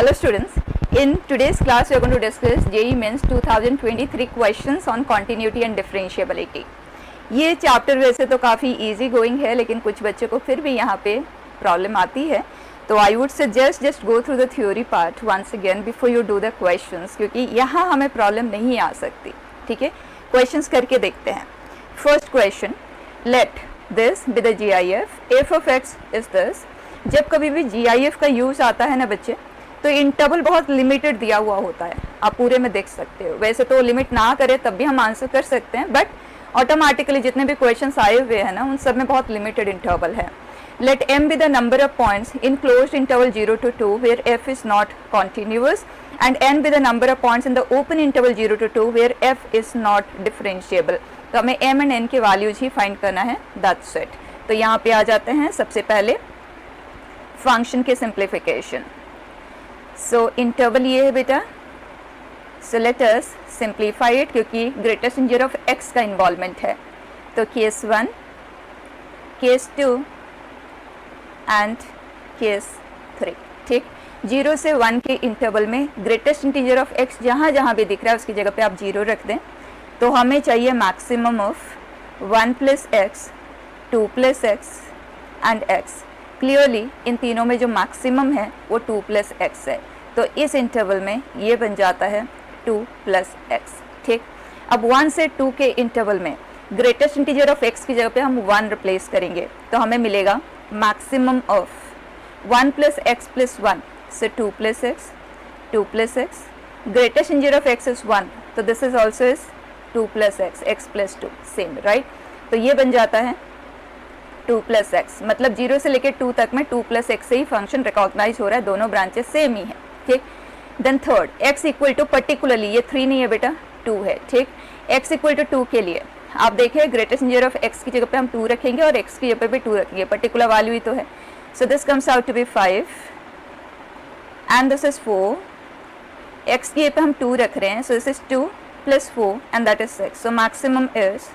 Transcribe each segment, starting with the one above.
Hello students, in today's class we are going to discuss JEE Mains 2023 questions on continuity and differentiability. ये chapter वैसे तो काफ़ी easy going है, लेकिन कुछ बच्चों को फिर भी यहाँ पे प्रॉब्लम आती है, तो I would suggest just go through the theory part once again before you do the questions, क्योंकि यहाँ हमें प्रॉब्लम नहीं आ सकती. ठीक है, क्वेश्चंस करके देखते हैं. First question, let this be the GIF, F of x is this. जब कभी भी GIF का यूज़ आता है ना बच्चे, तो इंटरवल बहुत लिमिटेड दिया हुआ होता है. आप पूरे में देख सकते हो, वैसे तो लिमिट ना करें तब भी हम आंसर कर सकते हैं, बट ऑटोमेटिकली जितने भी क्वेश्चंस आए हुए हैं ना, उन सब में बहुत लिमिटेड इंटरवल है. Let m be the number of points in closed interval 0 to 2 where f is not continuous, and n be the number of points in the open interval 0 to 2 where f is not differentiable. तो हमें m एंड n के values ही find करना है, that's it. तो यहाँ पे आ जाते हैं सबसे पहले फंक्शन के सिंप्लीफिकेशन. सो इंटरवल ये है बेटा, so let us simplify it, क्योंकि ग्रेटेस्ट इंटीजर ऑफ x का इन्वॉल्वमेंट है. तो केस 1, केस 2 एंड केस 3. ठीक, 0 से 1 के इंटरवल में ग्रेटेस्ट इंटीजर ऑफ x जहाँ जहाँ भी दिख रहा है उसकी जगह पे आप 0 रख दें. तो हमें चाहिए maximum of 1 + x, 2 + x and x. Clearly in तीनों में जो मैक्सिमम है वो 2 + x है, तो इस इंटरवल में ये बन जाता है 2 + x. ठीक, अब 1 से 2 के इंटरवल में ग्रेटेस्ट इंटीजर ऑफ x की जगह पे हम 1 रिप्लेस करेंगे, तो हमें मिलेगा मैक्सिमम ऑफ 1 + x + 1 से 2 + x, 2 + x. Greatest integer of x is 1, तो this is also is 2 + x, x + 2 same, right. तो ये बन जाता है 2 + x, मतलब 0 से लेकर 2 तक में 2 + x से ही फंक्शन रिकॉग्नाइज हो रहा है, दोनों ब्रांचेस सेम ही है. ठीक, then third, x equal to particularly ये 3 नहीं है बेटा, 2 है. ठीक, x इक्वल टू 2 के लिए आप देखें ग्रेटेस्ट इंटीजर ऑफ x की जगह पे हम 2 रखेंगे और x की जगह पे भी 2 रखेंगे, पर्टिकुलर वैल्यू ही तो है. So this comes out to be 5 and this is 4. x की जगह पे हम 2 रख रहे हैं, so this is 2 + 4 and that is 6. So maximum is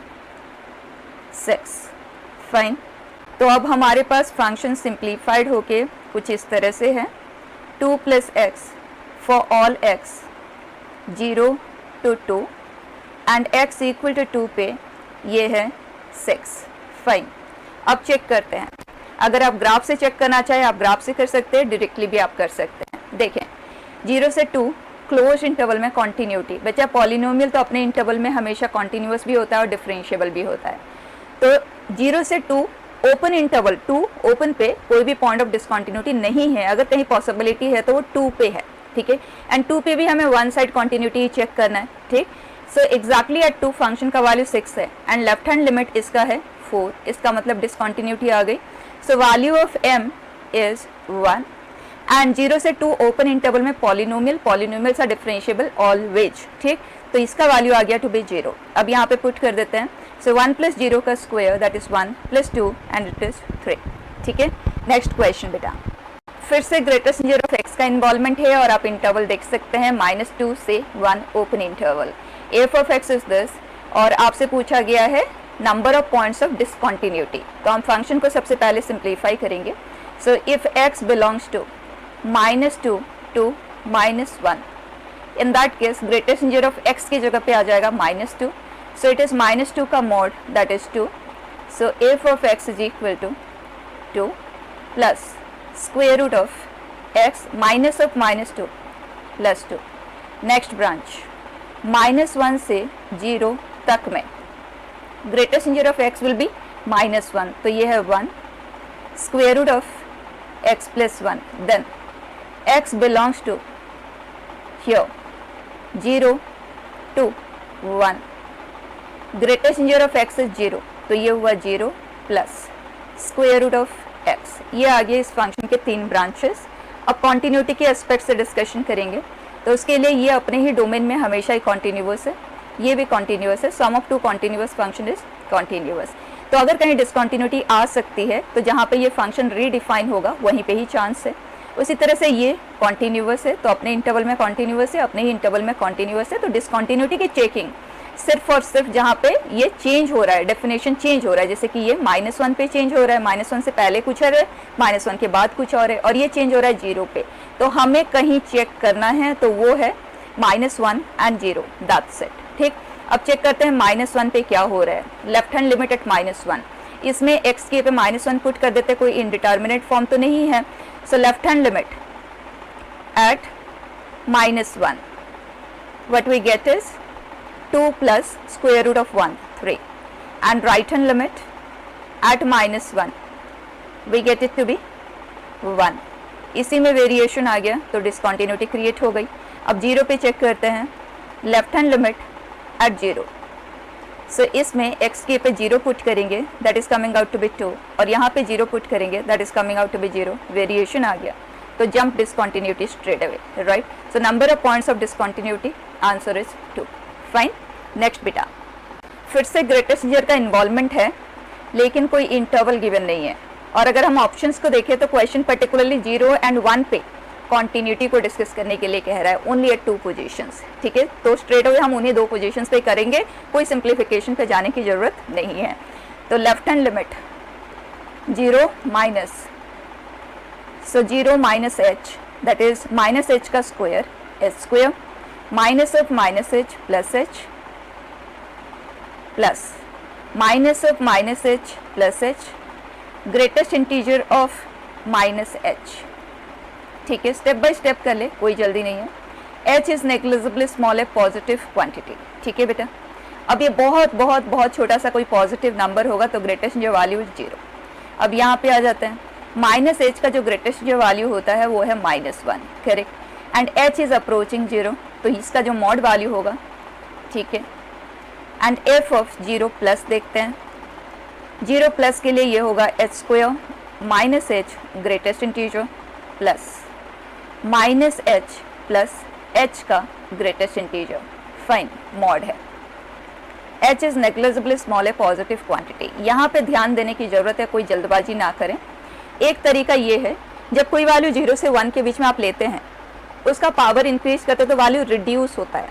6. Fine. तो अब हमारे पास फंक्शन सिंप्लीफाइड होके कुछ इस तरह से है, 2 + x for all x 0 to 2 and x equal to 2 पे ये है 6. फाइन. अब चेक करते हैं, अगर आप ग्राफ से चेक करना चाहें आप ग्राफ से कर सकते हैं, डायरेक्टली भी आप कर सकते हैं. देखें 0 से 2 क्लोज इंटरवल में कॉन्टीन्यूटी. बच्चा पॉलिनोमियल तो अपने इंटरवल में हमेशा कॉन्टीन्यूअस भी होता है और डिफरेंशिएबल भी होता है. तो 0 से 2 ओपन इंटरवल 2 ओपन पे कोई भी पॉइंट ऑफ डिसकंटिन्यूटी नहीं है, अगर कहीं पॉसिबिलिटी है तो वो 2 पे है. ठीक है, एंड 2 पे भी हमें वन साइड कॉन्टिन्यूटी चेक करना है. ठीक, सो एग्जैक्टली एट 2 फंक्शन का वैल्यू 6 है एंड लेफ्ट हैंड लिमिट इसका है 4, इसका मतलब डिसकंटिन्यूटी आ गई. So value of m is 1 and 0 से 2 ओपन इंटरवल में पॉलिनोमियल्स आर डिफरेंशिएबल ऑलवेज. ठीक, तो इसका वैल्यू आ गया टू बी 0. अब यहाँ पे पुट कर देते हैं. सो 1 + 0 का square that is 1 + 2 and it is 3. ठीक है, नेक्स्ट क्वेश्चन बेटा, फिर से ग्रेटेस्ट इंटीजर ऑफ x का इन्वॉल्वमेंट है और आप इंटरवल देख सकते हैं -2 से 1 open interval. F of x is this और आपसे पूछा गया है number of points of discontinuity. तो हम फंक्शन को सबसे पहले सिंप्लीफाई करेंगे. So if x belongs to -2 to -1, in that case greatest integer of x की जगह पे आ जाएगा -2. so it is -2 का mod that is 2. so f of x is equal to 2 plus square root of x minus of -2 plus 2. next branch -1 से 0 तक में greatest integer of x will be -1, तो ये है 1 square root of x plus 1. then x belongs to here 0 to 1. Greatest integer of x is 0, तो ये हुआ 0 plus square root of x. ये आ गया इस फंक्शन के 3 ब्रांचेस. अब कॉन्टिन्यूटी के एस्पेक्ट से डिस्कशन करेंगे, तो उसके लिए ये अपने ही डोमेन में हमेशा ही कॉन्टिन्यूअस है, ये भी कॉन्टिन्यूअस है. Sum of 2 continuous function is continuous. तो अगर कहीं डिसकॉन्टिन्यूटी आ सकती है तो जहाँ पे ये फंक्शन रीडिफाइन होगा वहीं पे ही चांस है. उसी तरह से ये कॉन्टिन्यूअस है, तो अपने इंटरवल में कॉन्टिन्यूअस है, अपने ही इंटरवल में कॉन्टिन्यूअस है. तो डिसकॉन्टिन्यूटी की चेकिंग सिर्फ और सिर्फ जहाँ पे ये चेंज हो रहा है, डेफिनेशन चेंज हो रहा है, जैसे कि ये -1 पे चेंज हो रहा है, -1 से पहले कुछ और है, -1 के बाद कुछ और है, और ये चेंज हो रहा है 0 पे। तो हमें कहीं चेक करना है, तो वो है -1 एंड 0, दैट्स इट। ठीक, अब चेक करते हैं -1 पे क्या हो रहा है। लेफ्ट हैंड लिमिट एट -1, इसमें x के पे -1 पुट कर देते, कोई इनडिटर्मिनेट फॉर्म तो नहीं है। सो left hand limit at -1, what we get is 2 plus square root of 1, 3, and right hand limit at -1 we get it to be 1। इसी में वेरिएशन आ गया तो डिसकंटिन्यूटी क्रिएट हो गई। अब 0 पे चेक करते हैं, left hand limit at 0। So इसमें x के पे 0 पुट करेंगे, that is coming out to be 2, और यहाँ पे 0 पुट करेंगे, that is coming out to be 0। Variation आ गया तो jump discontinuity straight away, right. So number of points of discontinuity, answer is 2। Fine, next बेटा, फिर से ग्रेटेस्ट इंटीजर का इन्वॉल्वमेंट है लेकिन कोई इंटरवल गिवन नहीं है। और अगर हम ऑप्शंस को देखें तो क्वेश्चन पर्टिकुलरली 0 एंड 1 पे कॉन्टिन्यूटी को डिस्कस करने के लिए कह रहा है, ओनली एट 2 पोजीशंस। ठीक है, तो स्ट्रेट अवे हम उन्हीं 2 पोजीशंस पे करेंगे, कोई सिंप्लीफिकेशन पे जाने की जरूरत नहीं है। तो left hand limit 0 minus, so 0 minus h, that is -h का square, h square, minus of -h plus h, plus minus of -h plus h, greatest integer of -h। ठीक है, स्टेप बाय स्टेप कर ले, कोई जल्दी नहीं है। h is negligibly small है, पॉजिटिव क्वांटिटी। ठीक है बेटा, अब ये बहुत बहुत बहुत छोटा सा कोई पॉजिटिव नंबर होगा तो ग्रेटेस्ट जो वैल्यू इज 0। अब यहाँ पे आ जाते हैं, -h का जो ग्रेटेस्ट जो वैल्यू होता है वो है -1, correct, and h is approaching 0, तो इसका जो मॉड वैल्यू होगा, ठीक है। एंड f ऑफ 0 प्लस देखते हैं, 0 प्लस के लिए ये होगा h square minus h greatest integer plus minus h plus h का ग्रेटेस्ट इंटीजर। फाइन, मॉड है, h इज नेग्लिजिबली स्मॉल है, पॉजिटिव क्वांटिटी। यहाँ पे ध्यान देने की जरूरत है, कोई जल्दबाजी ना करें। एक तरीका ये है, जब कोई वैल्यू 0 से 1 के बीच में आप लेते हैं, उसका पावर इंक्रीज करते तो वैल्यू रिड्यूस होता है,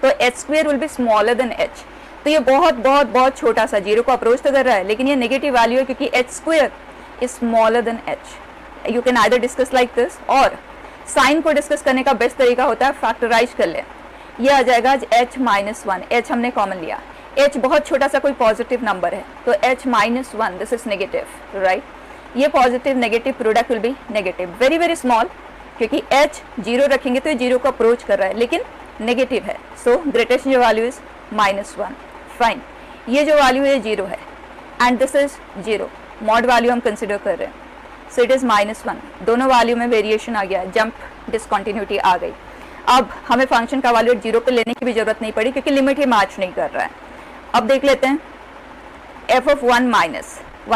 तो h square will be smaller than h। तो ये बहुत बहुत बहुत छोटा सा 0 को अप्रोच तो कर रहा है, लेकिन ये नेगेटिव वैल्यू है क्योंकि h square is smaller than h। You can either discuss like this, और साइन को डिस्कस करने का बेस्ट तरीका होता है फैक्टराइज कर ले। ये आ जाएगा h माइनस 1, h हमने कॉमन लिया, h बहुत छोटा सा कोई पॉजिटिव नंबर है, तो h minus 1, this is negative, right. ये positive negative product will be negative, very very small, क्योंकि h 0 रखेंगे तो ये 0 को अप्रोच कर रहा है लेकिन नेगेटिव है, सो ग्रेटेस्ट जो वैल्यू इज -1। फाइन, ये जो वैल्यू है 0 है and this is 0, mod value हम कंसिडर कर रहे हैं, सो इट इज -1। दोनों वैल्यू में वेरिएशन आ गया, जंप डिसकंटिन्यूटी आ गई। अब हमें फंक्शन का वैल्यू 0 पे लेने की भी जरूरत नहीं पड़ी क्योंकि लिमिट ही मैच नहीं कर रहा है। अब देख लेते हैं, f ऑफ 1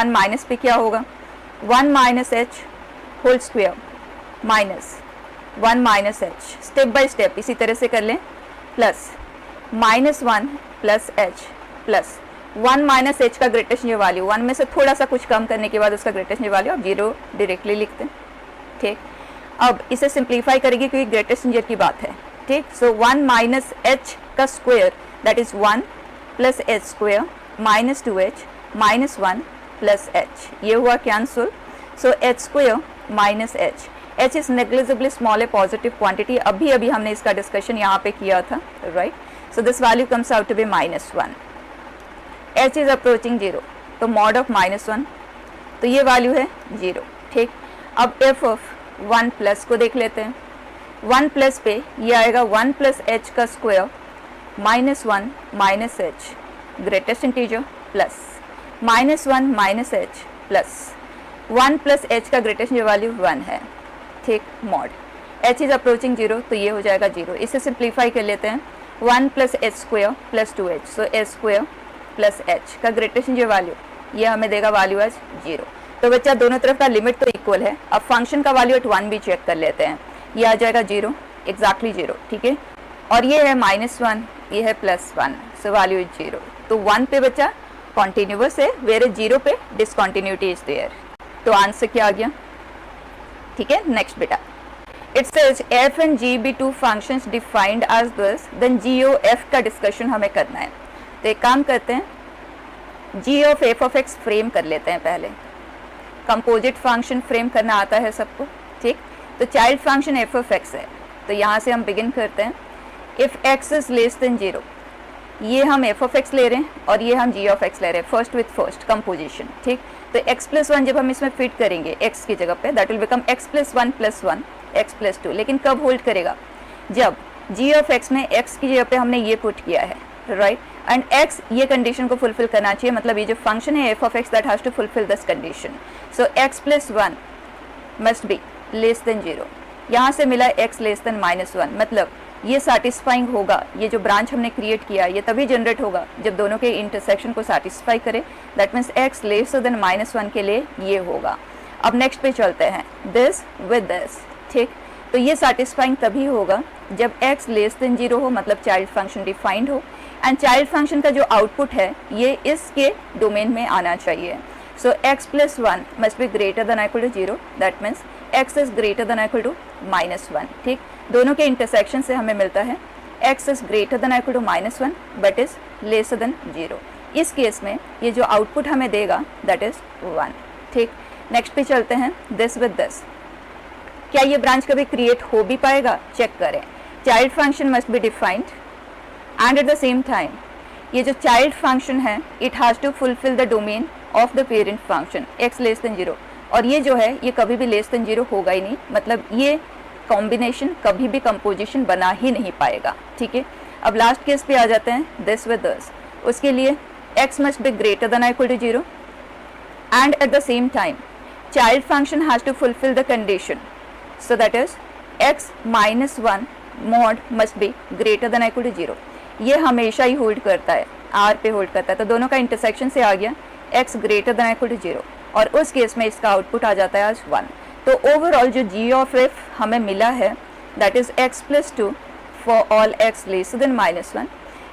माइनस पे क्या होगा, 1 minus h whole square minus 1 minus h, step by step इसी तरह से कर लें, plus -1 plus h plus 1 minus h का ग्रेटेस्ट जो वैल्यू, 1 में से थोड़ा सा कुछ कम करने के बाद उसका ग्रेटेस्ट जो वैल्यू आप 0 डायरेक्टली लिखते हैं। ठीक, अब इसे सिंप्लीफाई करेंगे क्योंकि ग्रेटेस्ट इंटीजर की बात है। ठीक, सो 1 माइनस h का square, that is 1 plus h square minus 2h minus 1 plus h, ये हुआ cancel. So h square minus h, h is negligibly small है, पॉजिटिव क्वांटिटी, अभी हमने इसका डिस्कशन यहाँ पे किया था, right. So this value comes out to be -1, h is approaching 0, तो मॉड ऑफ -1, तो ये वैल्यू है 0। ठीक, अब f ऑफ 1 प्लस को देख लेते हैं, 1 प्लस पे ये आएगा 1 प्लस h का square -1 minus h greatest integer plus -1 minus h plus 1 plus h का ग्रेटेस्ट जो वैल्यू 1 है। ठीक, मॉड h इज अप्रोचिंग 0, तो ये हो जाएगा 0। इसे सिंप्लीफाई कर लेते हैं, 1 plus h square plus 2h, सो h स्क्वायर प्लस h का ग्रेटेस्ट जो वैल्यू, ये हमें देगा वैल्यू एज 0। तो बच्चा दोनों तरफ का लिमिट तो इक्वल है। अब फंक्शन का वैल्यू एट 1 भी चेक कर लेते हैं, ये आ जाएगा 0, एग्जैक्टली 0। ठीक है, और ये है -1, ये है +1, सो वैल्यू इज 0। तो 1 पे बच्चा कॉन्टिन्यूअस है, वेयर 0 पे डिसकंटिन्यूटी इज देयर। तो आंसर क्या आ गया? ठीक है, नेक्स्ट बेटा, it says f and g be two functions defined as this, then g of f का डिस्कशन हमें करना है। तो एक काम करते हैं, g of f of x frame कर लेते हैं पहले। कंपोजिट फंक्शन फ्रेम करना आता है सबको, ठीक। तो child function f of x है, तो यहाँ से हम बिगिन करते हैं। If x is less than 0, ये हम f of x ले रहे हैं और ये हम g of x ले रहे हैं, फर्स्ट विथ फर्स्ट कंपोजिशन, ठीक। तो x प्लस 1 जब हम इसमें फिट करेंगे x की जगह पे, that will become x plus 1 plus 1 x plus 2। लेकिन कब होल्ड करेगा? जब g of x में x की जगह पे हमने ये पुट किया है, राइट। एंड x ये कंडीशन को फुलफिल करना चाहिए, मतलब ये जो फंक्शन है f of x that has to fulfil this condition. So x plus 1 must be less than 0। यहाँ से मिला x लेस देन -1, मतलब ये सेटिस्फाइंग होगा। ये जो ब्रांच हमने क्रिएट किया ये तभी जनरेट होगा जब दोनों के इंटरसेक्शन को सेटिस्फाई करे, that means x less then -1 के लिए ये होगा। अब नेक्स्ट पे चलते हैं, दिस विद दिस, ठीक। तो ये सेटिस्फाइंग तभी होगा जब x लेस देन 0 हो, मतलब चाइल्ड फंक्शन डिफाइंड हो, एंड चाइल्ड फंक्शन का जो आउटपुट है ये इसके डोमेन में आना चाहिए। So x plus 1 must be greater than equal to 0, that means x is greater than equal to -1, ठीक। दोनों के इंटरसेक्शन से हमें मिलता है x is greater than equal to -1 but is lesser than 0। इस केस में ये जो आउटपुट हमें देगा दैट इज 1, ठीक। नेक्स्ट पे चलते हैं, दिस विद दिस। क्या ये ब्रांच कभी क्रिएट हो भी पाएगा? चेक करें। Child function must be defined and at the same time ये जो चाइल्ड फंक्शन है it has to fulfil the domain of the parent function x less than 0, और ये जो है ये कभी भी लेस देन 0 होगा ही नहीं, मतलब ये कॉम्बिनेशन कभी भी कंपोजिशन बना ही नहीं पाएगा, ठीक है। अब लास्ट केस पे आ जाते हैं, दिस विद दिस। उसके लिए x must be greater than equal to 0 and at the same time child function has to fulfil the condition, so that is x minus 1 mod must be greater than equal to 0। ये हमेशा ही hold करता है, r पे hold करता है, तो दोनों का इंटरसेक्शन से आ गया x greater than equal to 0, और उस केस में इसका आउटपुट आ जाता है आज 1। तो ओवरऑल जो g ऑफ f हमें मिला है that is x plus 2 for all x lesser than -1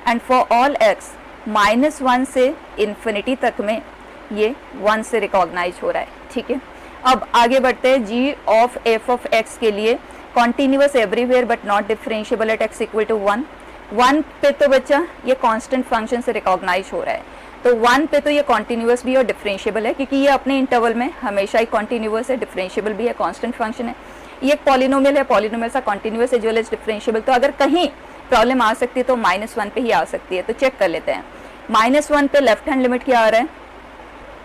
and for all x -1 से इन्फिनिटी तक में ये 1 से रिकॉग्नाइज हो रहा है, ठीक है। अब आगे बढ़ते हैं, g of f of x के लिए continuous everywhere but not differentiable at x equal to 1 पे तो बच्चा ये कांस्टेंट फंक्शन से रिकॉग्नाइज हो रहा है, तो 1 पे तो ये कॉन्टिन्यूअस भी और डिफरेंशिएबल है, क्योंकि ये अपने इंटरवल में हमेशा ही कॉन्टिन्यूअस है, डिफरेंशिएबल भी है, कांस्टेंट फंक्शन है। ये एक पॉलिनोमियल है, पॉलिनोमियल सा continuous as well as differentiable. तो अगर कहीं प्रॉब्लम आ सकती है तो -1 पे ही आ सकती है। तो चेक कर लेते हैं, -1 पे लेफ्ट हैंड लिमिट क्या आ रहा है?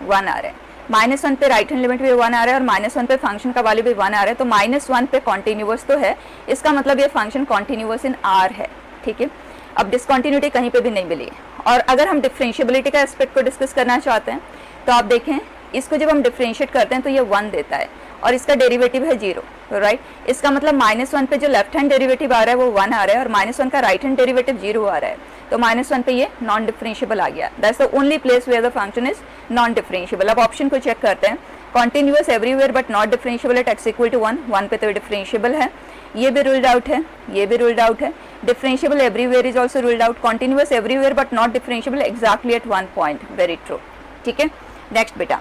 1 आ रहा है। -1 पे राइट हैंड लिमिट भी 1 आ रहा है, और -1 पे फंक्शन का वैल्यू भी 1 आ रहा है। तो -1 पे कॉन्टिन्यूअस तो है, इसका मतलब ये फंक्शन कॉन्टिन्यूअस इन R है, ठीक है। अब डिसकंटिन्यूटी कहीं पे भी नहीं मिली। और अगर हम डिफरेंशिएबिलिटी का एस्पेक्ट को डिस्कस करना चाहते हैं तो आप देखें, इसको जब हम डिफरेंशिएट करते हैं तो ये 1 देता है और इसका डेरिवेटिव है 0, राइट। इसका मतलब -1 पे जो लेफ्ट हैंड डेरिवेटिव आ रहा है वो 1 आ रहा है, और -1 का राइट हैंड डेरिवेटिव 0 आ रहा है। तो -1 पे ये नॉन डिफरेंशिएबल आ गया। That's the only place where the function is non differentiable. अब ऑप्शन को चेक करते हैं, continuous everywhere but not differentiable at x equal to 1 पे तो डिफरेंशिएबल है, ये भी रूल्ड आउट है, ये भी रूल्ड आउट है। Differentiable everywhere is also ruled out, continuous everywhere but not differentiable exactly at 1 point, very true, ठीक है। नेक्स्ट बेटा,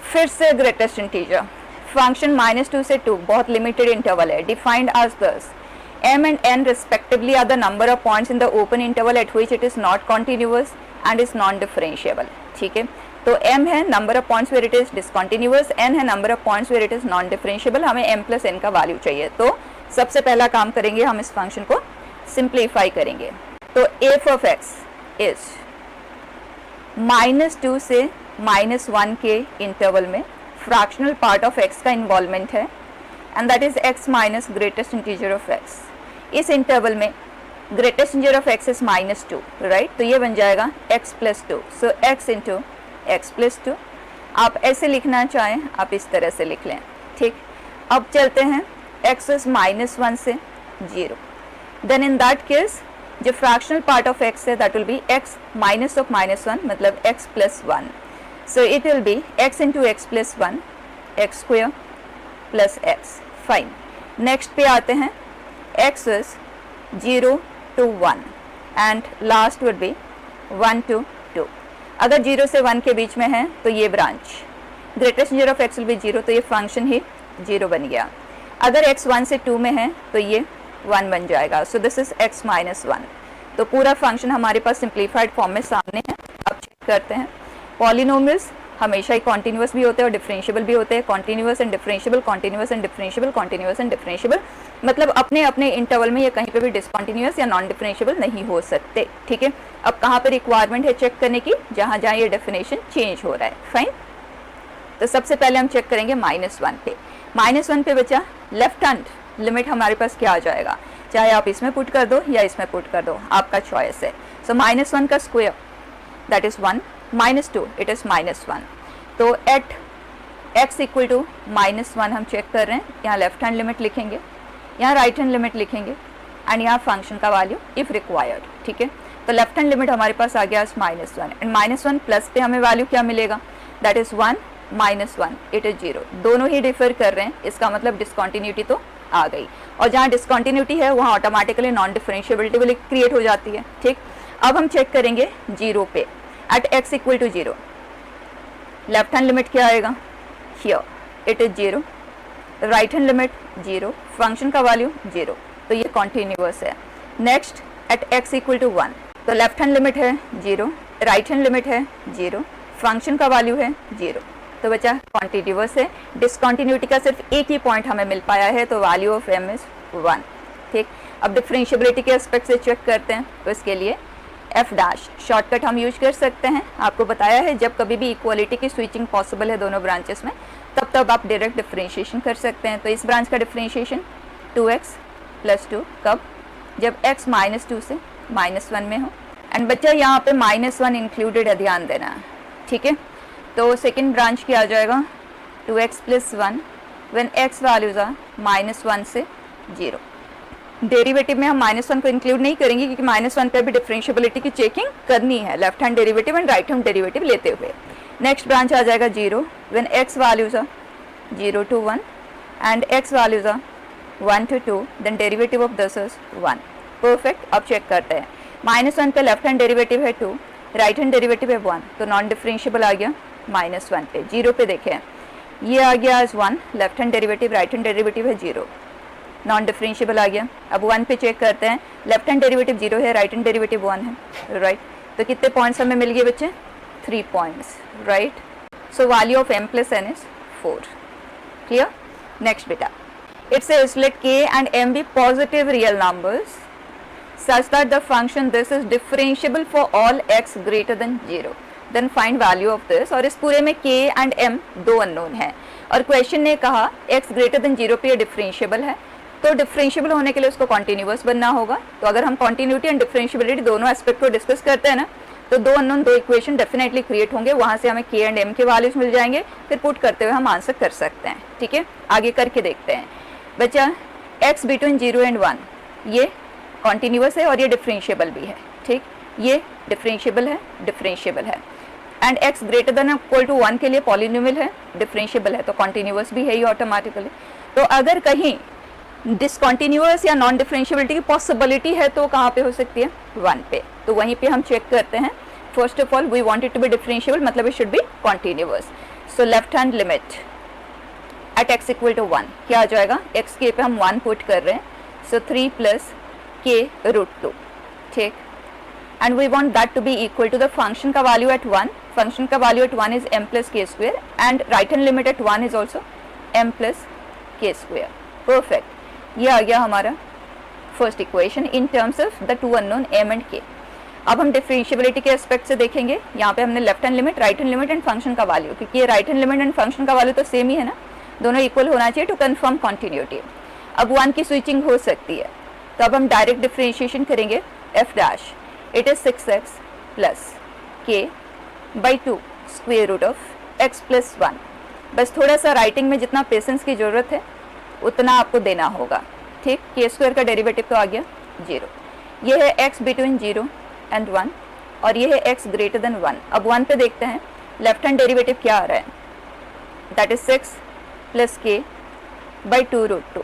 फिर से ग्रेटेस्ट इंटीजर फंक्शन -2 से 2, बहुत लिमिटेड इंटरवल है, defined as this, m and n respectively are the number of points in the open interval at which it is not continuous and is non differentiable, ठीक है। तो m है number of points where it is discontinuous, n है number of points where it is non differentiable. हमें m plus n का value चाहिए, तो सबसे पहला काम करेंगे हम इस फंक्शन को सिंप्लीफाई करेंगे। तो f ऑफ x इज -2 से -1 के इंटरवल में फ्रैक्शनल पार्ट ऑफ x का इन्वॉल्वमेंट है, and that is x minus greatest integer of x। इस इंटरवल में greatest integer of x is -2, right. तो ये बन जाएगा x प्लस 2, सो x इंटू x प्लस 2। आप ऐसे लिखना चाहें आप इस तरह से लिख लें, ठीक। अब चलते हैं, x इज -1 से 0, देन इन दैट केस जो फ्रैक्शनल पार्ट ऑफ x है that will B x minus of -1, मतलब x plus 1। So it will be x into x plus 1, x square plus x, fine. Next पे आते हैं, x is 0 to 1 and last would be 1 to 2। अगर 0 से 1 के बीच में है तो ये branch greatest integer of x will be 0, तो ये फंक्शन ही 0 बन गया। अगर x 1 से 2 में है तो ये 1 बन जाएगा। So this is x minus 1। तो पूरा फंक्शन हमारे पास सिंप्लीफाइड फॉर्म में सामने है। अब चेक करते हैं। पॉलिनोमियल्स हमेशा ही कॉन्टिन्यूस भी होते हैं और डिफरेंशिएबल भी होते हैं। Continuous and differentiable, continuous and differentiable, continuous and differentiable, मतलब अपने अपने इंटरवल में ये कहीं पे भी डिसकॉन्टिन्यूस या नॉन डिफरेंशिएबल नहीं हो सकते। ठीक है, अब कहाँ पर रिक्वायरमेंट है चेक करने की? जहाँ जहाँ ये डेफिनेशन चेंज हो रहा है। फाइन, तो सबसे पहले हम चेक करेंगे -1 पे। -1 पे बचा लेफ्ट हैंड लिमिट हमारे पास क्या आ जाएगा? चाहे आप इसमें पुट कर दो या इसमें पुट कर दो, आपका चॉइस है। सो -1 का square that is 1, -2 it is -1। तो एट x इक्वल टू -1 हम चेक कर रहे हैं। यहाँ लेफ्ट हैंड लिमिट लिखेंगे, यहाँ राइट हैंड लिमिट लिखेंगे एंड यहाँ फंक्शन का वैल्यू इफ रिक्वायर्ड। ठीक है, तो लेफ्ट हैंड लिमिट हमारे पास आ गया -1 एंड -1 प्लस पे हमें वैल्यू क्या मिलेगा? That is 1 -1 it is 0। दोनों ही डिफर कर रहे हैं, इसका मतलब डिसकॉन्टिन्यूटी तो आ गई, और जहाँ डिसकॉन्टिन्यूटी है वहाँ ऑटोमेटिकली नॉन डिफरेंशिएबिलिटी वाली क्रिएट हो जाती है। ठीक, अब हम चेक करेंगे 0 पे। At x equal to 0 left hand limit क्या आएगा? Here it is 0, right hand limit 0, function का वैल्यू 0, तो ये कॉन्टिन्यूअस है। Next at x equal to 1, तो लेफ्ट हैंड लिमिट है 0, राइट हैंड लिमिट है 0, फंक्शन का वैल्यू है 0, तो बचा कॉन्टिन्यूअस है। डिसकॉन्टिन्यूटी का सिर्फ एक ही पॉइंट हमें मिल पाया है, तो वैल्यू ऑफ m इज 1। ठीक, अब डिफरेंशिएबिलिटी के एस्पेक्ट से चेक करते हैं, तो इसके लिए f डैश शॉर्टकट हम यूज कर सकते हैं। आपको बताया है जब कभी भी इक्वालिटी की स्विचिंग पॉसिबल है दोनों ब्रांचेस में, तब आप डायरेक्ट डिफरेंशिएशन कर सकते हैं। तो इस ब्रांच का डिफरेंशिएशन 2x + 2 कब? जब x -2 से -1 में हो। एंड बच्चा यहाँ पे -1 इंक्लूडेड है, ध्यान देना है। ठीक है, तो सेकेंड ब्रांच क्या आ जाएगा? 2x + 1 when x values are -1 से 0। डेरिवेटिव में हम -1 को इंक्लूड नहीं करेंगे क्योंकि -1 पे भी डिफरेंशिएबिलिटी की चेकिंग करनी है, left hand derivative and right hand derivative लेते हुए। नेक्स्ट ब्रांच आ जाएगा 0 when x values are 0 to 1 and x values are 1 to 2, then derivative of this is 1। Perfect, अब चेक करते हैं। -1 पे लेफ्ट हैंड डेरिवेटिव है 2, राइट हैंड डेरिवेटिव है 1, तो नॉन डिफरेंशिएबल आ गया -1 पे। 0 पे देखें, ये आ गया as 1, left hand derivative, right hand derivative है 0, नॉन डिफरेंशिएबल आ गया। अब 1 पे चेक करते हैं, लेफ्ट हैंड डेरिवेटिव 0 है, राइट हैंड डेरिवेटिव 1 है, राइट। तो कितने पॉइंट्स हमें मिल गए बच्चे? 3 points, right. So value of m + n is 4। Clear? Next बेटा, it says let k and m be positive real numbers such that the function this is differentiable for all x greater than 0, then find value of this। और इस पूरे में k and m दो unknown है और question ने कहा x greater then 0 पे ये डिफरेंशिएबल है, तो डिफरेंशिएबल होने के लिए उसको कॉन्टिन्यूअस बनना होगा। तो अगर हम कॉन्टिन्यूटी एंड डिफरेंशिएबिलिटी दोनों एस्पेक्ट को डिस्कस करते हैं ना, तो दो अननोन दो इक्वेशन डेफिनेटली क्रिएट होंगे, वहां से हमें k एंड m के वैल्यूज मिल जाएंगे, फिर पुट करते हुए हम आंसर कर सकते हैं। ठीक है, आगे करके देखते हैं बच्चा। x बिटवीन 0 एंड 1 ये कॉन्टिन्यूअस है और ये डिफरेंशिएबल भी है। ठीक, ये डिफरेंशिएबल है and x greater than equal to 1 के लिए पॉलिनोमियल है, डिफरेंशिएबल है, तो कॉन्टिन्यूअस भी है ये ऑटोमेटिकली। तो अगर कहीं डिसकॉन्टिन्यूअस या नॉन डिफरेंशिएबिलिटी की पॉसिबिलिटी है तो कहाँ पे हो सकती है? 1 पे। तो वहीं पे हम चेक करते हैं। First of all we want it to be differentiable, मतलब it should be continuous. So left hand limit at x equal to 1 क्या आ जाएगा? x के पे हम 1 पुट कर रहे हैं, सो 3 + k√2। ठीक, and we want that to be equal to the function का वैल्यू एट 1, फंक्शन का value at 1 is m + k² and right hand limit at 1 is also m + k²। Perfect, ये आ गया हमारा first equation in terms of the two unknown m and k। अब हम differentiability के aspect से देखेंगे। यहाँ पे हमने left hand limit, right hand limit and function का वैल्यू, क्योंकि ये right hand limit and function का वैल्यू तो सेम ही है ना, दोनों इक्वल होना चाहिए टू कंफर्म कॉन्टिन्यूटी। अब 1 की स्विचिंग हो सकती है, तो अब हम डायरेक्ट डिफरेंशिएशन करेंगे। f dash it is 6x + k/2 square root of x + 1। बस थोड़ा सा राइटिंग में जितना पेशेंस की ज़रूरत है उतना आपको देना होगा। ठीक, k² का डेरिवेटिव तो आ गया 0। ये है x बिटवीन 0 एंड 1 और ये है x ग्रेटर देन 1। अब 1 पे देखते हैं लेफ्ट हैंड डेरिवेटिव क्या आ रहा है, that is 6 + k/2√2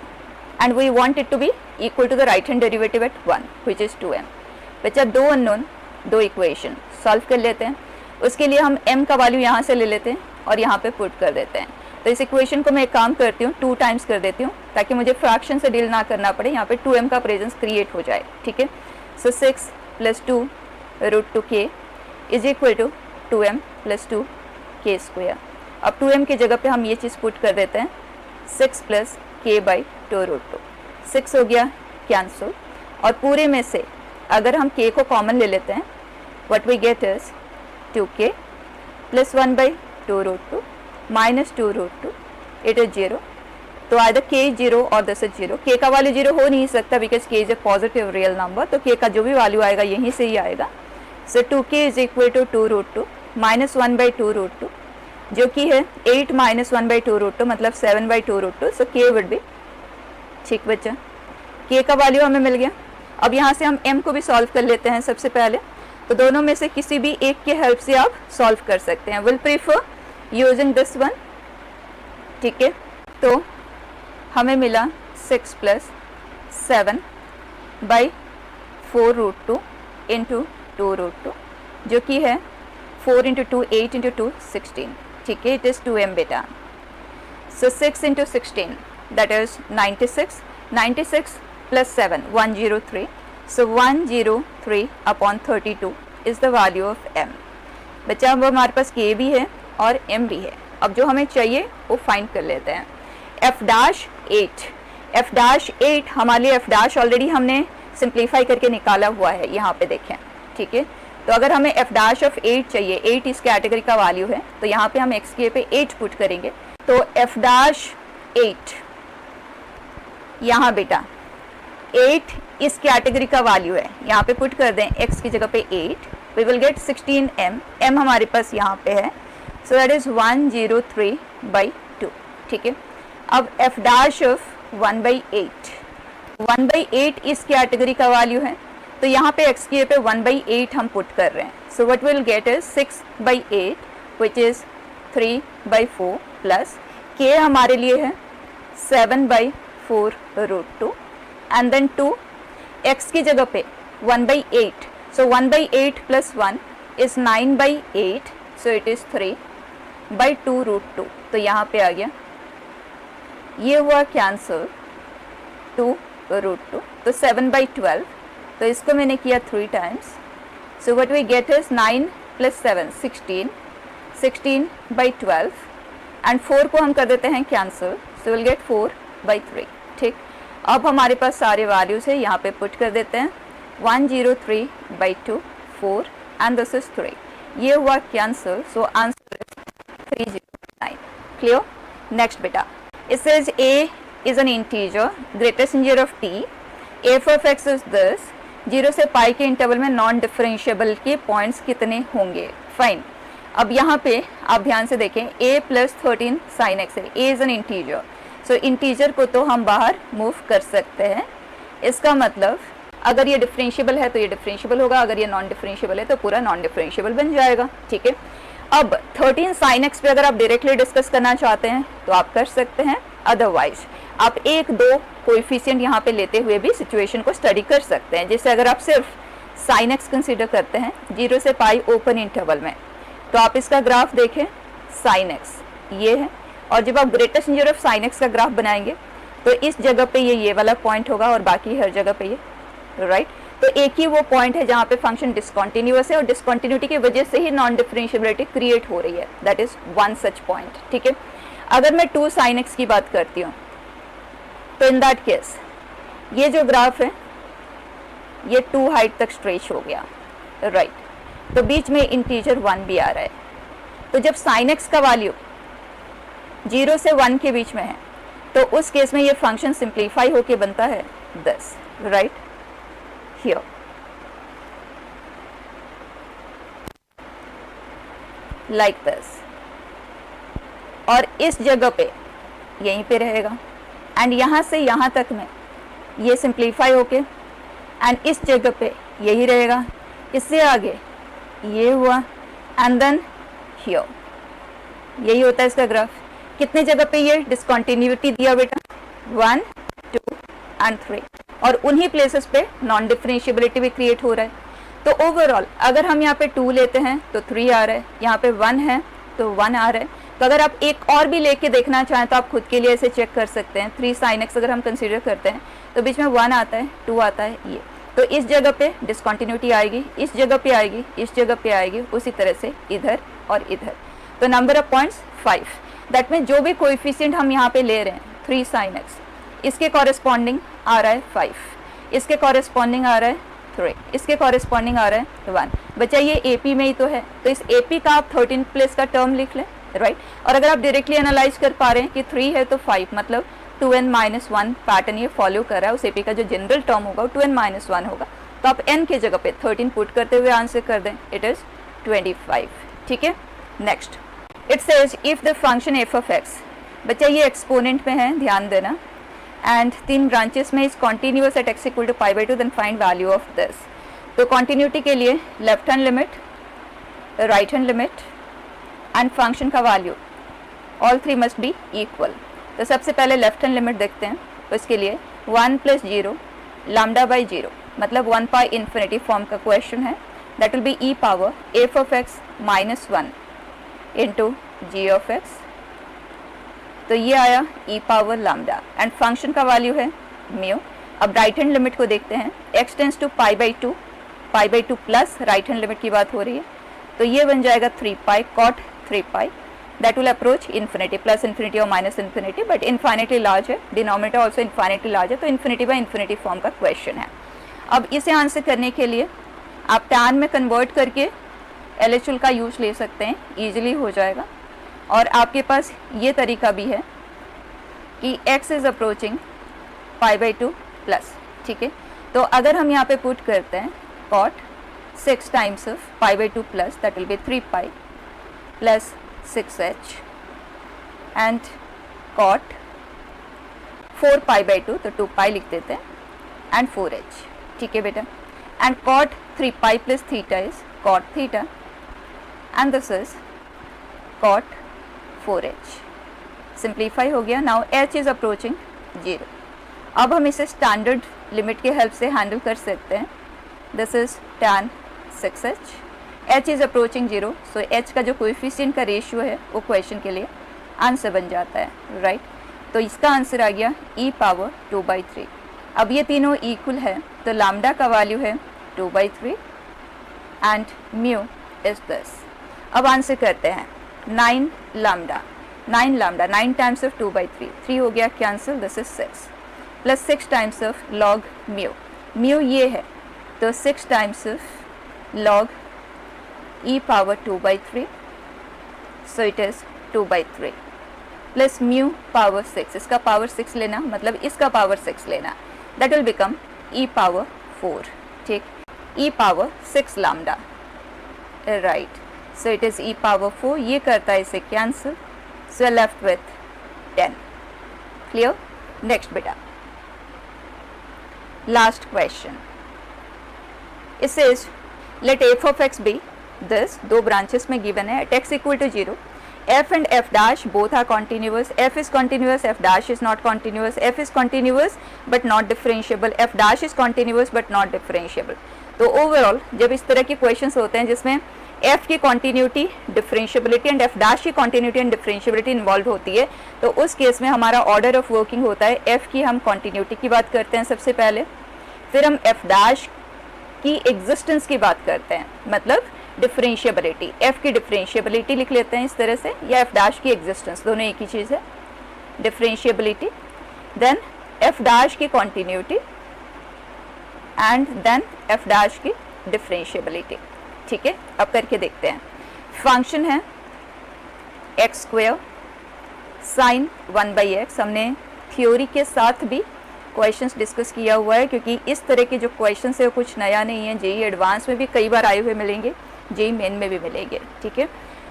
and we want it to be equal to the right hand derivative at 1 which is 2m। बच्चा दो अननोन दो इक्वेशन सॉल्व कर लेते हैं। उसके लिए हम m का वैल्यू यहाँ से ले लेते हैं और यहाँ पे पुट कर देते हैं। तो इस इक्वेशन को मैं एक काम करती हूँ 2 टाइम्स कर देती हूँ ताकि मुझे फ्रैक्शन से डील ना करना पड़े, यहाँ पे 2m का प्रेजेंस क्रिएट हो जाए, ठीक है। So 6 + 2 √2k is equal to 2m + 2k²। अब 2m की जगह पे हम ये चीज़ पुट कर देते हैं 6 + k/2 √2। 6 हो गया कैंसिल, और पूरे में से अगर हम k को कॉमन ले लेते हैं what we get is 2k + 1/2 √2 - 2 √2, it is 0। तो आइदर k is 0 और दिस इज 0। k का वैल्यू 0 हो नहीं सकता because k is a positive real number, तो k का जो भी वैल्यू आएगा यहीं से ही आएगा। सो 2k इज इक्वल टू 2 √2 - 1/2 √2, जो कि है 8 - 1/2 √2 मतलब 7/2 √2। सो k वुड बी, ठीक बच्चा, k का वैल्यू हमें मिल गया। अब यहाँ से हम m को भी सॉल्व कर लेते हैं सबसे पहले, तो दोनों में से किसी भी एक के हेल्प से आप सॉल्व कर सकते हैं। Will prefer using this one, ठीक है। तो हमें मिला 6 + 7/4 √2 × 2 √2, जो कि है 4 × 2 8 × 2 16, ठीक है। इट इज़ 2m बेटा। सो 6 × 16 that is 96, 96 + 7 103। So 103/32 is the value of m। बच्चा अब हमारे पास k भी है और m भी है। अब जो हमें चाहिए वो फाइंड कर लेते हैं। f'8, f'8 हमारे लिए f' ऑलरेडी हमने सिंप्लीफाई करके निकाला हुआ है, यहाँ पे देखें, ठीक है। तो अगर हमें f'8 चाहिए, 8 इस कैटेगरी का वैल्यू है, तो यहाँ पे हम x के पे 8 पुट करेंगे। तो f'8 यहाँ बेटा 8 इस कैटेगरी का वैल्यू है, यहाँ पे पुट कर दें x की जगह पे 8, we will get 16m। m हमारे पास यहाँ पे है, सो दैट इज 103/2, ठीक है। अब f' ऑफ 1/8 इस कैटेगरी का वैल्यू है, तो यहाँ पे x की पे 1/8 हम पुट कर रहे हैं। So what will get is 6/8 which is 3/4 plus k हमारे लिए है 7/4 √2 एंड देन 2, x की जगह पे 1/8, सो 1/8 + 1 इज 9/8, सो इट इज 3/2 √2। तो यहाँ पे आ गया, ये हुआ कैंसिल 2 √2, तो 7/12, तो इसको मैंने किया 3 times. So what we get is 9 + 7 16, 16/12 and 4 को हम कर देते हैं कैंसिल, सो विल गेट 4/3, ठीक। अब हमारे पास सारे वैल्यूज है, यहाँ पे पुट कर देते हैं 103/2 4 एंड दिस इज 3। ये हुआ cancel, so answer is 309। Clear. Next बेटा, it says a is an integer, greatest integer of t, f of x is this, 0 से पाई के इंटरवल में नॉन डिफरेंशिएबल के पॉइंट्स कितने होंगे, फाइन। अब यहाँ पे आप ध्यान से देखें, a + 13 sin x है, a is an integer, so integer को तो हम बाहर मूव कर सकते हैं। इसका मतलब अगर ये डिफरेंशिएबल है तो ये डिफरेंशिएबल होगा, अगर ये नॉन डिफरेंशिएबल है तो पूरा नॉन डिफरेंशिएबल बन जाएगा, ठीक है। अब 13 sin x पे अगर आप डायरेक्टली डिस्कस करना चाहते हैं तो आप कर सकते हैं, अदरवाइज आप 1-2 कोएफिशिएंट यहाँ पे लेते हुए भी सिचुएशन को स्टडी कर सकते हैं। जैसे अगर आप सिर्फ sin x कंसीडर करते हैं 0 से पाई ओपन इंटरवल में, तो आप इसका ग्राफ देखें, sin x ये है, और जब आप greatest integer of sin x का ग्राफ बनाएंगे तो इस जगह पे ये वाला पॉइंट होगा और बाकी हर जगह पे ये, राइट। तो एक ही वो पॉइंट है जहाँ पे फंक्शन डिसकंटिन्यूअस है और डिसकंटिन्यूटी की वजह से ही नॉन डिफरेंशिएबिलिटी क्रिएट हो रही है, that is one such point, ठीक है। अगर मैं 2 sin x की बात करती हूँ तो इन दैट केस ये जो ग्राफ है ये 2 हाइट तक स्ट्रेच हो गया, राइट। तो बीच में इंटीजर 1 भी आ रहा है, तो जब sin x का वैल्यू 0 से 1 के बीच में है तो उस केस में ये फंक्शन सिंप्लीफाई होके बनता है 10, राइट। हियर लाइक दिस, और इस जगह पे यहीं पे रहेगा एंड यहाँ से यहाँ तक में ये सिंप्लीफाई होके एंड इस जगह पे यही रहेगा, इससे आगे ये हुआ एंड देन हियर, यही होता है इसका ग्राफ। कितने जगह पे ये डिसकंटिन्यूटी दिया बेटा, 1 2 एंड 3, और उन्हीं प्लेसेस पे नॉन डिफरेंशिएबिलिटी भी क्रिएट हो रहा है। तो ओवरऑल अगर हम यहाँ पे 2 लेते हैं तो 3 आ रहा है, यहाँ पे 1 है तो 1 आ रहा है, तो अगर आप एक और भी लेके देखना चाहें तो आप खुद के लिए ऐसे चेक कर सकते हैं। 3 sin x अगर हम कंसीडर करते हैं तो बीच में 1 आता है, 2 आता है, ये तो इस जगह पे डिसकंटिन्यूटी आएगी, इस जगह पे आएगी, इस जगह पे आएगी, उसी तरह से इधर और इधर। तो number of points 5, that mean जो भी कोएफिशिएंट हम यहाँ पे ले रहे हैं 3 sin x, इसके कॉरेस्पॉन्डिंग आ रहा है 5, इसके कॉरेस्पॉन्डिंग आ रहा है 3, इसके कॉरेस्पॉन्डिंग आ रहा है 1। बच्चा ये AP में ही तो है, तो इस AP का आप 13 प्लेस का टर्म लिख लें, राइट। और अगर आप डायरेक्टली एनालाइज कर पा रहे हैं कि 3 है तो 5, मतलब 2n-1 पैटर्न ये फॉलो कर रहा है। उस AP का जो जनरल टर्म होगा वो 2n-1 होगा, तो आप n के जगह पे 13 पुट करते हुए आंसर कर दें, इट इज़ 25। ठीक है, next it says if the function f of x, बच्चा ये एक्सपोनेंट में है, ध्यान देना, एंड 3 ब्रांचेस में is continuous at x equal to π/2, then find value of this. तो कॉन्टिन्यूटी के लिए left hand limit, right hand limit and function का value all 3 must be equal. तो सबसे पहले लेफ्ट हैंड लिमिट देखते हैं। तो इसके लिए 1 + 0 λ/0, मतलब 1 पाई इन्फिनिटी फॉर्म का क्वेश्चन है, that will be e power f of x -1 into g of x। तो ये आया e power lambda and function का वैल्यू है म्यू। अब राइट हैंड लिमिट को देखते हैं, x tends to π/2 plus right hand limit की बात हो रही है, तो ये बन जाएगा 3 पाई cot 3 pi, that will approach infinity, plus infinity और माइनस इन्फिनिटी, बट इन्फाइनिटली लार्ज है, डिनोमिनेटर ऑल्सो इन्फाइनिटली लार्ज है, तो इन्फिनिटी बाय इन्फिनिटी फॉर्म का क्वेश्चन है। अब इसे आंसर करने के लिए आप tan में कन्वर्ट करके LHL का यूज ले सकते हैं, ईजिली हो जाएगा। और आपके पास ये तरीका भी है कि x इज अप्रोचिंग π/2 प्लस, ठीक है। तो अगर हम यहाँ पे पुट करते हैं cot 6 times of π/2 plus, that will be 3 pi plus 6h and cot 4 π/2, तो 2 पाई लिख देते हैं, एंड 4h, ठीक है बेटा। And cot 3 pi plus theta is cot theta and this is cot 4h। Simplify हो गया। Now h is approaching 0। अब हम इसे स्टैंडर्ड लिमिट के हेल्प से हैंडल कर सकते हैं। This is tan 6h, h is approaching 0, so h का जो कोएफिशिएंट का रेशियो है वो क्वेश्चन के लिए आंसर बन जाता है, राइट। तो इसका आंसर आ गया e पावर 2/3। अब ये तीनों इक्वल है, तो लैम्डा का वैल्यू है 2/3 एंड म्यू इज दिस। अब आंसर करते हैं 9 लैम्डा, 9 टाइम्स ऑफ 2/3, 3 हो गया cancel, this is 6 plus 6 times of log mu ये है, तो 6 times of log e power 2/3, so it is 2/3 plus mu power 6, इसका पावर 6 लेना, मतलब इसका पावर 6 लेना, that will become e power 4, ठीक, e power 6 lambda, right. So it is e power 4, ये करता है इसे cancel, so left with 10। Clear? Next बेटा, last question, it says let f of x be this, 2 branches में given है, at x equal to 0 f and f dash both are continuous, f is continuous, f dash is not continuous, f is continuous but not differentiable, f dash is continuous but not differentiable। तो overall जब इस तरह के questions होते हैं जिसमें f की continuity, differentiability and f dash की कॉन्टिन्यूटी एंड डिफरेंशियबिलिटी इन्वॉल्व होती है, तो उस केस में हमारा ऑर्डर ऑफ वर्किंग होता है, f की हम कॉन्टिन्यूटी की बात करते हैं सबसे पहले, फिर हम f dash की एग्जिस्टेंस की बात करते हैं, मतलब डिफरेंशियबिलिटी, f की डिफरेंशियबिलिटी लिख लेते हैं इस तरह से, या f डैश की एग्जिस्टेंस, दोनों एक ही चीज़ है, डिफरेंशियबिलिटी, देन f डैश की continuity and then f dash की डिफरेंशियबिलिटी, ठीक है। अब करके देखते हैं। फंक्शन है x² sin 1/x, हमने थ्योरी के साथ भी क्वेश्चंस डिस्कस किया हुआ है, क्योंकि इस तरह के जो क्वेश्चंस है वो कुछ नया नहीं है, जेई एडवांस में भी कई बार आए हुए मिलेंगे, जेई मेन में भी मिलेंगे, ठीक है।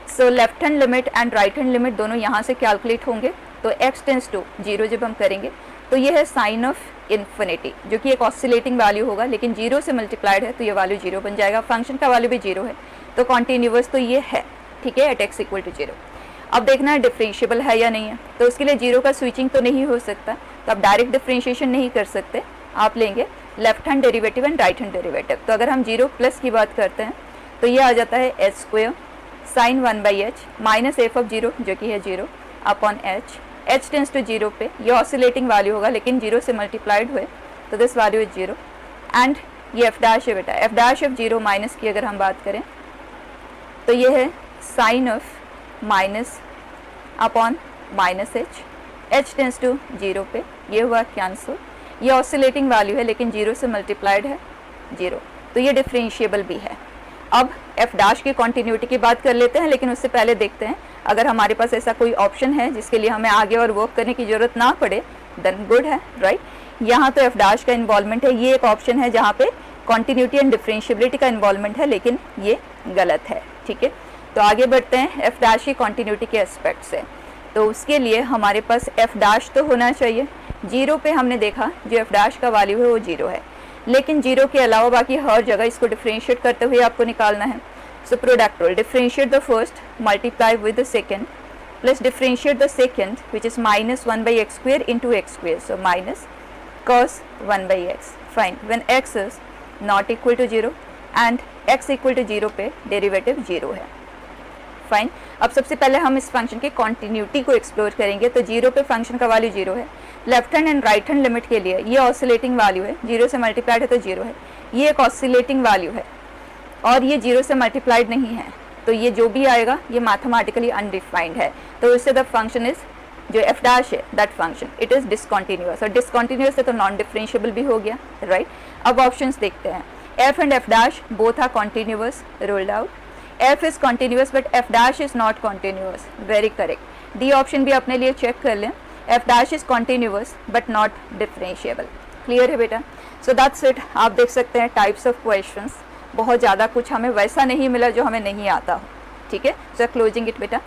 सो left hand limit and right hand limit दोनों यहाँ से कैलकुलेट होंगे, तो x टेंड्स टू 0 जब हम करेंगे तो ये है साइन ऑफ इन्फिनिटी, जो कि एक ऑसिलेटिंग वैल्यू होगा, लेकिन 0 से मल्टीप्लाइड है तो ये वैल्यू 0 बन जाएगा, फंक्शन का वैल्यू भी 0 है, तो कॉन्टिन्यूअस तो ये है, ठीक है, एट x इक्वल टू 0। अब देखना है डिफरेंशिएबल है या नहीं है, तो उसके लिए 0 का स्विचिंग तो नहीं हो सकता, तो आप डायरेक्ट डिफरेंशिएशन नहीं कर सकते, आप लेंगे left hand derivative and right hand derivative. तो अगर हम 0 प्लस की बात करते हैं तो ये आ जाता है h² sign 1/h minus F of 0 जो कि है 0 अपॉन h टेंस टू 0 पे ये ऑसिलेटिंग वैल्यू होगा लेकिन 0 से मल्टीप्लाइड हुए तो दिस वैल्यू इज 0 एंड ये एफ डैश है बेटा, एफ डैश ऑफ 0 माइनस की अगर हम बात करें तो ये है sine of minus upon minus h tends to 0 पे ये हुआ कैंसिल, ये ऑसिलेटिंग वैल्यू है लेकिन 0 से मल्टीप्लाइड है 0 तो ये डिफरेंशिएबल भी है। अब एफ डैश की कॉन्टिन्यूटी की बात कर लेते हैं लेकिन उससे पहले देखते हैं अगर हमारे पास ऐसा कोई ऑप्शन है जिसके लिए हमें आगे और वर्क करने की ज़रूरत ना पड़े देन गुड है, राइट। यहाँ तो एफ डैश का इन्वॉल्वमेंट है, ये एक ऑप्शन है जहाँ पे कॉन्टिन्यूटी एंड डिफरेंशिएबिलिटी का इन्वॉल्वमेंट है लेकिन ये गलत है, ठीक है। तो आगे बढ़ते हैं एफ डैश की कॉन्टिन्यूटी के एस्पेक्ट से। तो उसके लिए हमारे पास एफ डैश तो होना चाहिए, 0 पे हमने देखा जो एफ डैश का वैल्यू है वो 0 है लेकिन 0 के अलावा बाकी हर जगह इसको डिफरेंशिएट करते हुए आपको निकालना है। So product rule, differentiate the first multiply with the second plus differentiate the second which is minus 1/x² into x², so minus cos 1/x, fine when x is not equal to 0 and x equal to 0 पे derivative 0 है, fine. अब सबसे पहले हम इस function की continuity को explore करेंगे। तो 0 पे फंक्शन का वैल्यू 0 है, left hand and right hand limit के लिए ये ऑसिलेटिंग वैल्यू है, 0 से मल्टीप्लाइड है तो 0 है, ये एक ऑसिलेटिंग वैल्यू है और ये 0 से मल्टीप्लाइड नहीं है तो ये जो भी आएगा ये मैथमेटिकली अनडिफाइंड है। तो इससे द फंक्शन इज जो एफ डैश है that function it is discontinuous, और डिसकंटिन्यूअस है तो नॉन डिफरेंशिएबल भी हो गया, राइट। अब ऑप्शंस देखते हैं, f and f dash both are continuous, ruled out. f is continuous but f dash is not continuous, very correct। D option भी अपने लिए चेक कर लें, f dash is continuous but not differentiable, clear है बेटा। So that's it, आप देख सकते हैं टाइप्स ऑफ क्वेश्चंस, बहुत ज़्यादा कुछ हमें वैसा नहीं मिला जो हमें नहीं आता हो, ठीक है। सो क्लोजिंग इट बेटा।